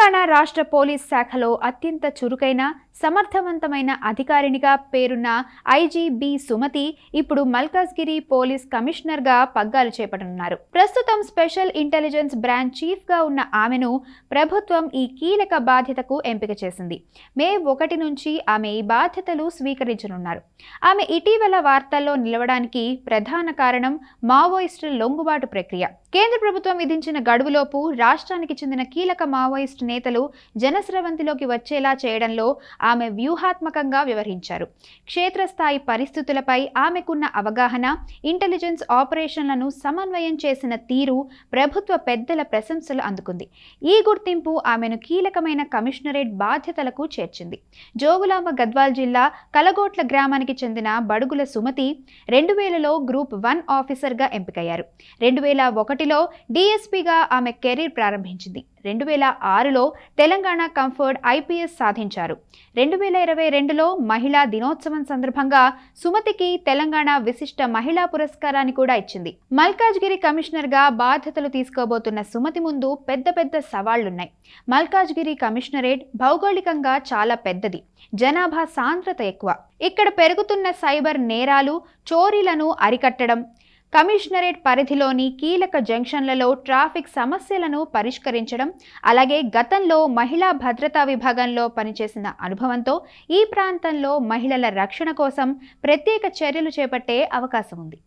తెలంగాణ రాష్ట్ర పోలీస్ శాఖలో అత్యంత చురుకైన సమర్థవంతమైన అధికారినిగా పేరున్న ఐజీ సుమతి ఇప్పుడు మల్కాజ్గిరి పోలీస్ కమిషనర్గా పగ్గాలు చేపట్టనున్నారు. ప్రస్తుతం స్పెషల్ ఇంటెలిజెన్స్ బ్రాంచ్ చీఫ్గా ఉన్న ఆమెను ప్రభుత్వం ఈ కీలక బాధ్యతకు ఎంపిక చేసింది. మే 1 నుంచి ఆమె ఈ బాధ్యతలు స్వీకరించనున్నారు. ఆమె ఇటీవల వార్తల్లో నిలవడానికి ప్రధాన కారణం మావోయిస్టుల లొంగుబాటు ప్రక్రియ. కేంద్ర ప్రభుత్వం విధించిన గడువులోపు రాష్ట్రానికి చెందిన కీలక మావోయిస్టు నేతలు జనస్రవంతిలోకి వచ్చేలా చేయడంలో ఆమె వ్యూహాత్మకంగా వ్యవహరించారు. క్షేత్రస్థాయి పరిస్థితులపై ఆమెకున్న అవగాహన, ఇంటెలిజెన్స్ ఆపరేషన్లను సమన్వయం చేసిన తీరు ప్రభుత్వ పెద్దల ప్రశంసలు అందుకుంది. ఈ గుర్తింపు ఆమెను కీలకమైన కమిషనరేట్ బాధ్యతలకు చేర్చింది. జోగులాంబ గద్వాల్ జిల్లా కలగోట్ల గ్రామానికి చెందిన బడుగుల సుమతి 2000లో గ్రూప్ 1 ఆఫీసర్గా ఎంపికయ్యారు. 2001లో డీఎస్పీగా ఆమె కెరీర్ ప్రారంభించింది. 2006లో తెలంగాణ కంఫర్ట్ ఐపీఎస్ సాధించారు. 2022లో మహిళా దినోత్సవం సందర్భంగా సుమతికి తెలంగాణ విశిష్ట మహిళా పురస్కారాన్ని కూడా ఇచ్చింది. మల్కాజ్గిరి కమిషనర్గా బాధ్యతలు తీసుకోబోతున్న సుమతి ముందు పెద్ద సవాళ్లున్నాయి. మల్కాజ్గిరి కమిషనరేట్ భౌగోళికంగా చాలా పెద్దది, జనాభా సాంద్రత ఎక్కువ. ఇక్కడ పెరుగుతున్న సైబర్ నేరాలు, చోరీలను అరికట్టడం, కమిషనరేట్ పరిధిలోని కీలక జంక్షన్లలో ట్రాఫిక్ సమస్యలను పరిష్కరించడం, అలాగే గతంలో మహిళా భద్రతా విభాగంలో పనిచేసిన అనుభవంతో ఈ ప్రాంతంలో మహిళల రక్షణ కోసం ప్రత్యేక చర్యలు చేపట్టే అవకాశం ఉంది.